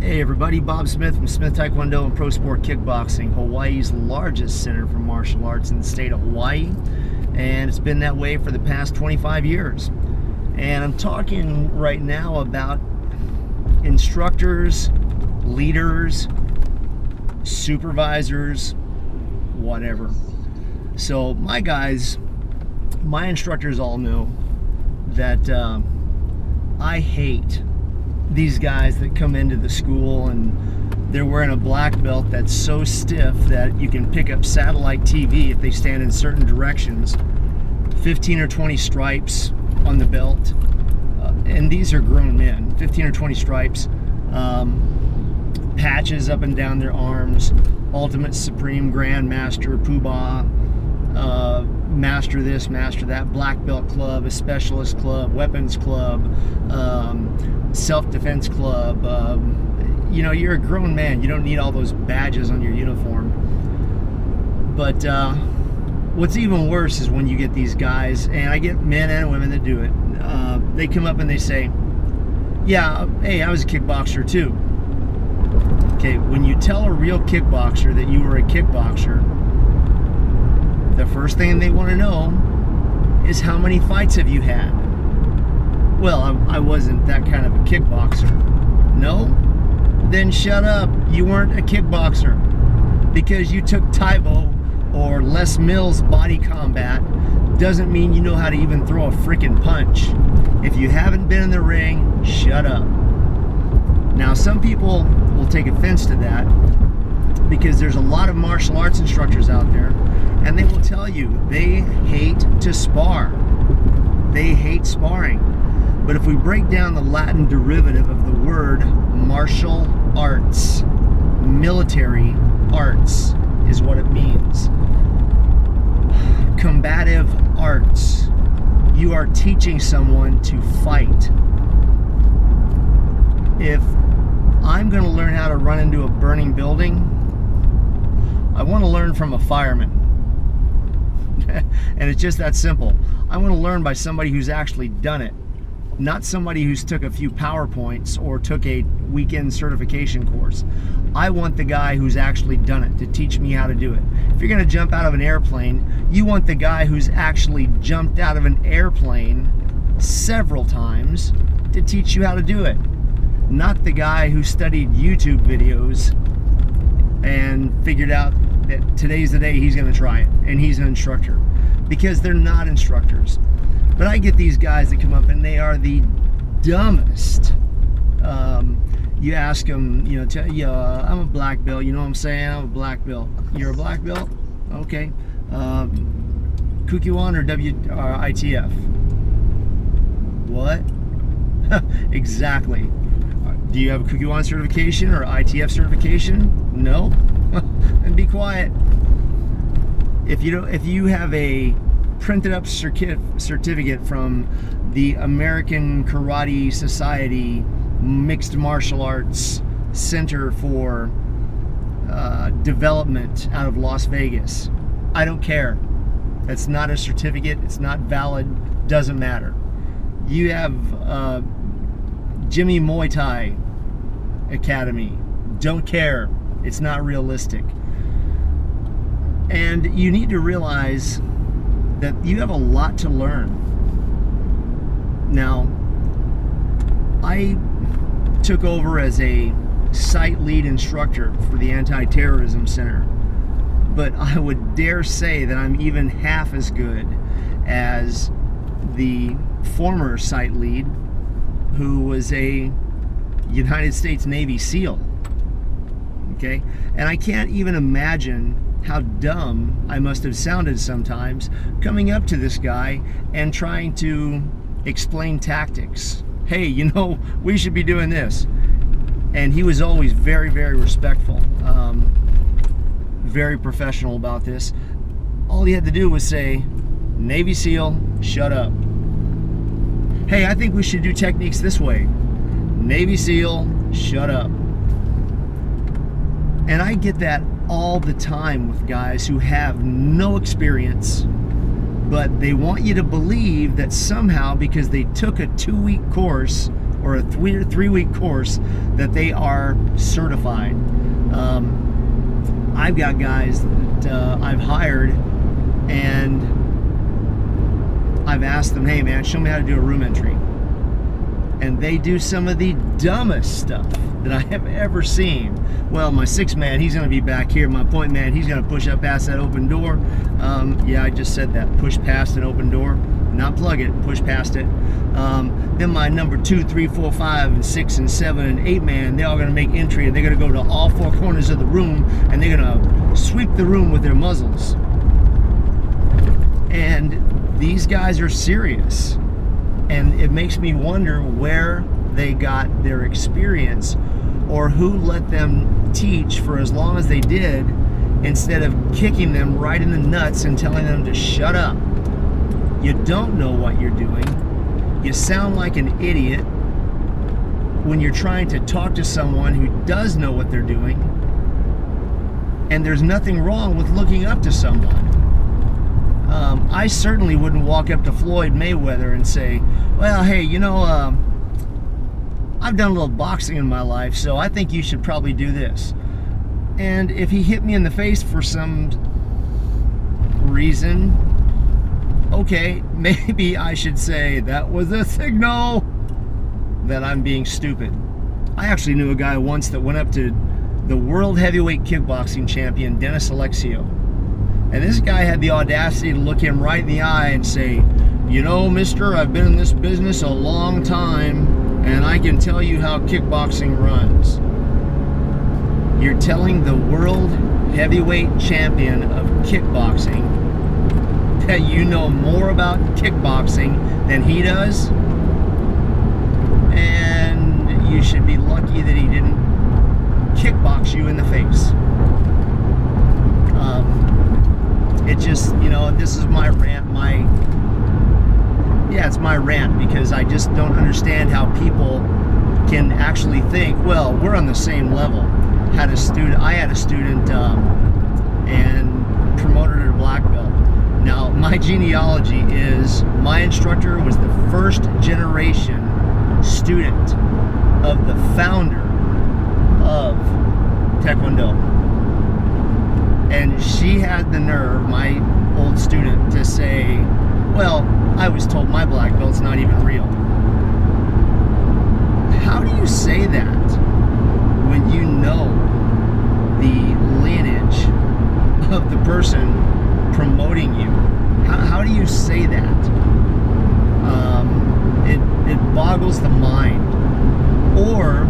Hey everybody, Bob Smith from Smith Taekwondo and Pro Sport Kickboxing, Hawaii's largest center for martial arts in the state of Hawaii, and it's been that way for the past 25 years. And I'm talking right now about instructors, leaders, supervisors, whatever. So my guys, my instructors all know that I hate these guys that come into the school and they're wearing a black belt that's so stiff that you can pick up satellite TV if they stand in certain directions, 15 or 20 stripes on the belt, and these are grown men, 15 or 20 stripes, patches up and down their arms, Ultimate Supreme Grandmaster, Poobah, Master this, Master that, Black Belt Club, a Specialist Club, Weapons Club, Self-Defense Club. You know, you're a grown man. You don't need all those badges on your uniform. But what's even worse is when you get these guys, and I get men and women that do it, they come up and they say, yeah, hey, I was a kickboxer too. Okay, when you tell a real kickboxer that you were a kickboxer, the first thing they want to know is how many fights have you had? Well, I wasn't that kind of a kickboxer. No? Then shut up. You weren't a kickboxer. Because you took Taibo or Les Mills body combat doesn't mean you know how to even throw a freaking punch. If you haven't been in the ring, shut up. Now, some people will take offense to that because there's a lot of martial arts instructors out there, and they will tell you they hate to spar. They hate sparring. But if we break down the Latin derivative of the word martial arts, military arts is what it means. Combative arts. You are teaching someone to fight. If I'm going to learn how to run into a burning building, I want to learn from a fireman. And it's just that simple. I want to learn by somebody who's actually done it, not somebody who's took a few PowerPoints or took a weekend certification course. I want the guy who's actually done it to teach me how to do it. If you're going to jump out of an airplane, you want the guy who's actually jumped out of an airplane several times to teach you how to do it, not the guy who studied YouTube videos and figured out that today's the day he's going to try it and he's an instructor, because they're not instructors. But I get these guys that come up and they are the dumbest. You ask them, you know, I'm a black belt, you know what I'm saying? I'm a black belt. You're a black belt? Okay. Kukiwan or ITF? What? Exactly. Do you have a Kukiwan certification or ITF certification? No? Then be quiet. If you have a printed up certificate from the American Karate Society Mixed Martial Arts Center for Development out of Las Vegas, I don't care. That's not a certificate. It's not valid. Doesn't matter. You have Jimmy Muay Thai Academy. Don't care. It's not realistic. And you need to realize that you have a lot to learn. Now, I took over as a site lead instructor for the Anti-Terrorism Center, but I would dare say that I'm even half as good as the former site lead, who was a United States Navy SEAL. Okay? And I can't even imagine how dumb I must have sounded sometimes coming up to this guy and trying to explain tactics. Hey, you know, we should be doing this. And he was always very, very respectful, very professional about this. All he had to do was say, Navy SEAL, shut up. Hey, I think we should do techniques this way. Navy SEAL, shut up. And I get that all the time with guys who have no experience, but they want you to believe that somehow because they took a 2-week course or a three-week course that they are certified. I've got guys that I've hired, and I've asked them, hey man, show me how to do a room entry. And they do some of the dumbest stuff that I have ever seen. Well, my 6th man, he's gonna be back here. My point man, he's gonna push up past that open door. Yeah, I just said that, push past an open door. Not plug it, push past it. Then my number 2, 3, 4, 5, and 6, and 7, and 8 man, they're all gonna make entry, and they're gonna go to all 4 corners of the room, and they're gonna sweep the room with their muzzles. And these guys are serious. And it makes me wonder where they got their experience, or who let them teach for as long as they did, instead of kicking them right in the nuts and telling them to shut up. You don't know what you're doing. You sound like an idiot when you're trying to talk to someone who does know what they're doing. And there's nothing wrong with looking up to someone. I certainly wouldn't walk up to Floyd Mayweather and say, well, hey, you know, I've done a little boxing in my life, so I think you should probably do this. And if he hit me in the face for some reason, okay, maybe I should say that was a signal that I'm being stupid. I actually knew a guy once that went up to the world heavyweight kickboxing champion, Dennis Alexio. And this guy had the audacity to look him right in the eye and say, you know, mister, I've been in this business a long time, and I can tell you how kickboxing runs. You're telling the world heavyweight champion of kickboxing that you know more about kickboxing than he does? And you should be lucky that he didn't kickbox you in the face. It just, you know, this is my rant, it's my rant, because I just don't understand how people can actually think, well, we're on the same level. I had a student and promoted her to black belt. Now, my genealogy is, my instructor was the first generation student of the founder of Taekwondo. And she had the nerve, my old student, to say, well, I was told my black belt's not even real. How do you say that when you know the lineage of the person promoting you? How do you say that? It boggles the mind. Or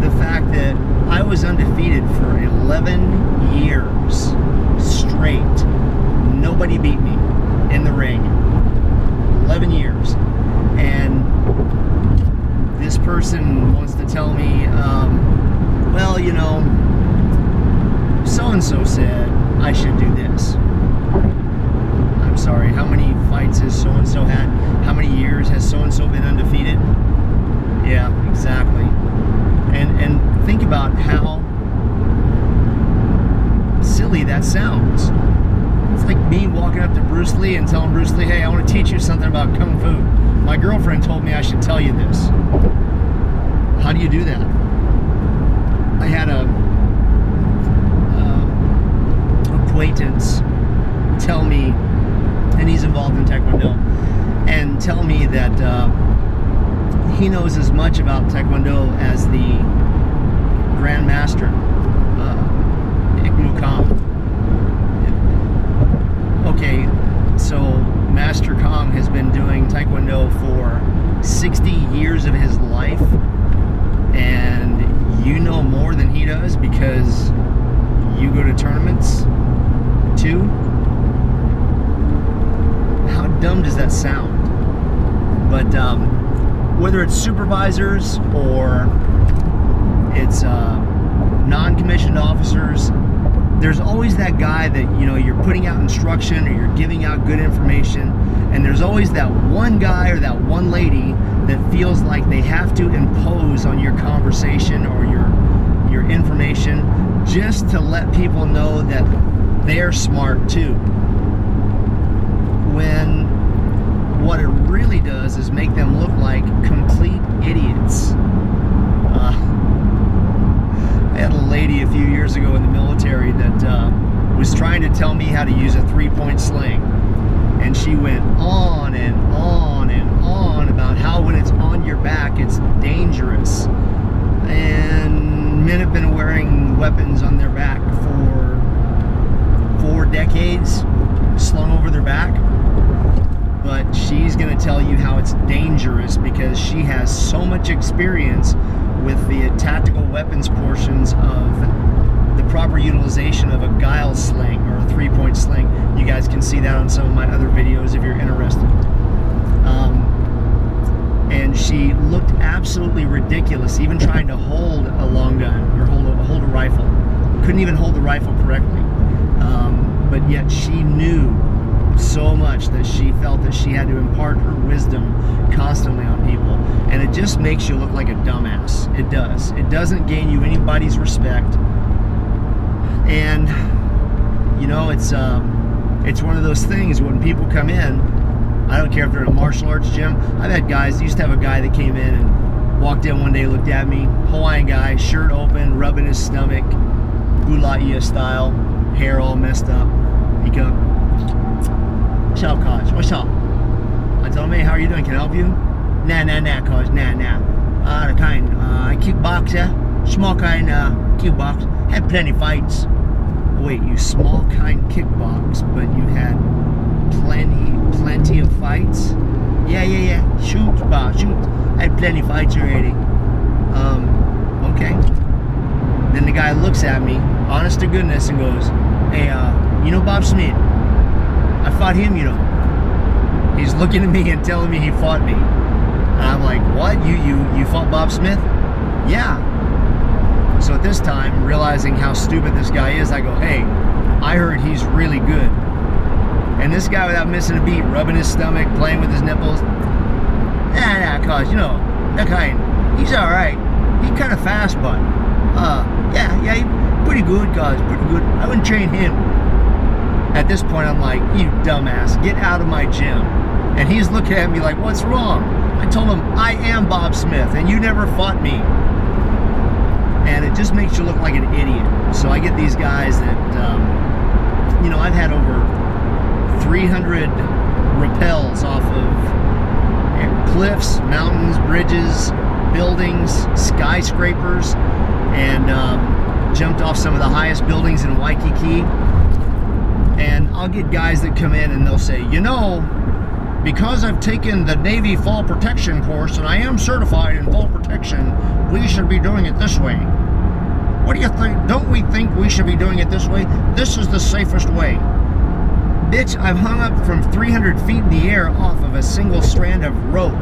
the fact that I was undefeated for 11 years straight. Nobody beat me in the ring. 11 years. And this person wants to tell me, well, you know, so-and-so said I should do this. I'm sorry, how many fights has so-and-so had? How many years has so-and-so been undefeated? Yeah, exactly. And think about how silly that sounds. It's like me walking up to Bruce Lee and telling Bruce Lee, hey, I want to teach you something about Kung Fu. My girlfriend told me I should tell you this. How do you do that? I had a acquaintance tell me, and he's involved in Taekwondo, and tell me that he knows as much about Taekwondo as the Grand Master, Okay, so Master Kong has been doing Taekwondo for 60 years of his life, and you know more than he does because you go to tournaments too? How dumb does that sound? But whether it's supervisors or it's non-commissioned officers, there's always that guy that, you know, you're putting out instruction or you're giving out good information, and there's always that one guy or that one lady that feels like they have to impose on your conversation or your information just to let people know that they're smart too. When what it really does is make them look like use a 3-point sling. And she went on and on and on about how when it's on your back, it's dangerous. And men have been wearing weapons on their back for 4 decades, slung over their back. But she's going to tell you how it's dangerous because she has so much experience with the tactical weapons portions of the proper utilization of a guile sling or a 3-point sling. You guys can see that on some of my other videos if you're interested. And she looked absolutely ridiculous, even trying to hold a long gun or hold a rifle. Couldn't even hold the rifle correctly. But yet she knew so much that she felt that she had to impart her wisdom constantly on people. And it just makes you look like a dumbass. It does. It doesn't gain you anybody's respect. And you know, it's one of those things when people come in, I don't care if they're in a martial arts gym. I've had guys, used to have a guy that came in and walked in one day, looked at me, Hawaiian guy, shirt open, rubbing his stomach, Bulaia style, hair all messed up. He come, what's up, coach? What's up? I told him, hey, how are you doing? Can I help you? Nah, coach, nah. The kind, kickboxer, small kind, kickbox. Had plenty fights. Wait, you small kind kickbox, but you had plenty of fights? Yeah. Shoot. I had plenty fights already. Okay. Then the guy looks at me, honest to goodness, and goes, hey, you know Bob Smith? I fought him, you know. He's looking at me and telling me he fought me. And I'm like, what? You fought Bob Smith? Yeah. So at this time, realizing how stupid this guy is, I go, hey, I heard he's really good. And this guy, without missing a beat, rubbing his stomach, playing with his nipples. Nah, cause, you know, that kind, he's all right. He's kind of fast, but, yeah, he's pretty good, cause, pretty good. I wouldn't train him. At this point, I'm like, you dumbass, get out of my gym. And he's looking at me like, what's wrong? I told him, I am Bob Smith, and you never fought me. And it just makes you look like an idiot. So I get these guys that, you know, I've had over 300 rappels off of cliffs, mountains, bridges, buildings, skyscrapers, and jumped off some of the highest buildings in Waikiki. And I'll get guys that come in and they'll say, you know, because I've taken the Navy fall protection course and I am certified in fall protection, we should be doing it this way. What do you think? Don't we think we should be doing it this way? This is the safest way. Bitch, I've hung up from 300 feet in the air off of a single strand of rope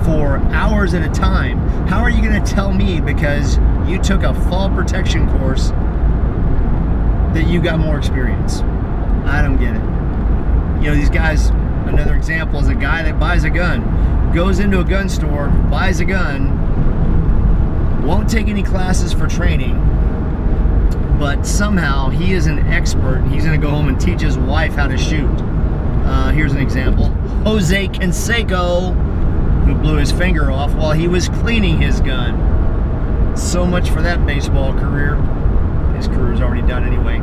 for hours at a time. How are you going to tell me because you took a fall protection course that you got more experience? I don't get it. You know, these guys, another example is a guy that buys a gun, goes into a gun store, buys a gun, won't take any classes for training, but somehow he is an expert. He's going to go home and teach his wife how to shoot. Here's an example. Jose Canseco, who blew his finger off while he was cleaning his gun. So much for that baseball career. His career's already done anyway.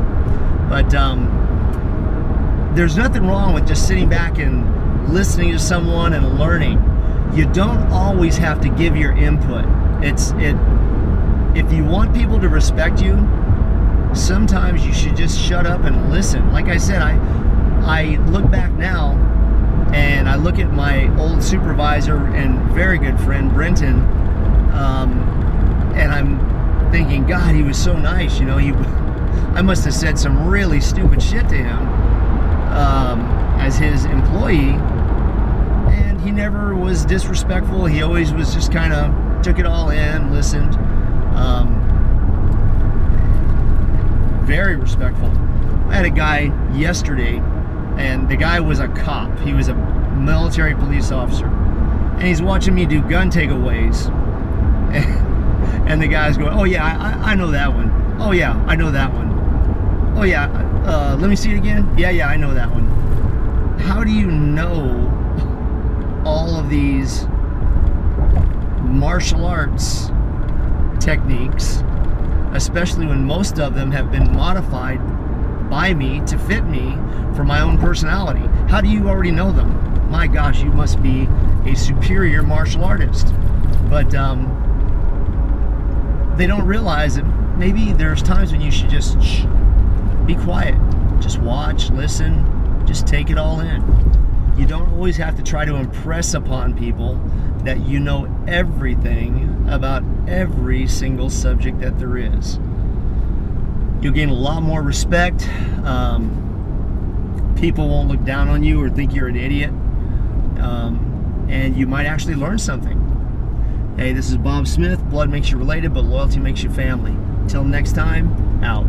But there's nothing wrong with just sitting back and listening to someone and learning. You don't always have to give your input. If you want people to respect you, sometimes you should just shut up and listen. Like I said, I look back now and I look at my old supervisor and very good friend Brenton, and I'm thinking, God, he was so nice. You know, I must have said some really stupid shit to him as his employee, and he never was disrespectful. He always was just kind of took it all in, listened. Very respectful. I had a guy yesterday, and the guy was a cop. He was a military police officer, and he's watching me do gun takeaways. And the guy's going, oh yeah, I know that one. Oh yeah, I know that one. Oh yeah, let me see it again. Yeah, I know that one. How do you know all of these martial arts techniques, especially when most of them have been modified by me to fit me for my own personality. How do you already know them? My gosh, you must be a superior martial artist. But they don't realize that maybe there's times when you should just be quiet. Just watch, listen, just take it all in. You don't always have to try to impress upon people that you know everything about every single subject that there is. You'll gain a lot more respect. People won't look down on you or think you're an idiot. And you might actually learn something. Hey, this is Bob Smith. Blood makes you related, but loyalty makes you family. Till next time, out.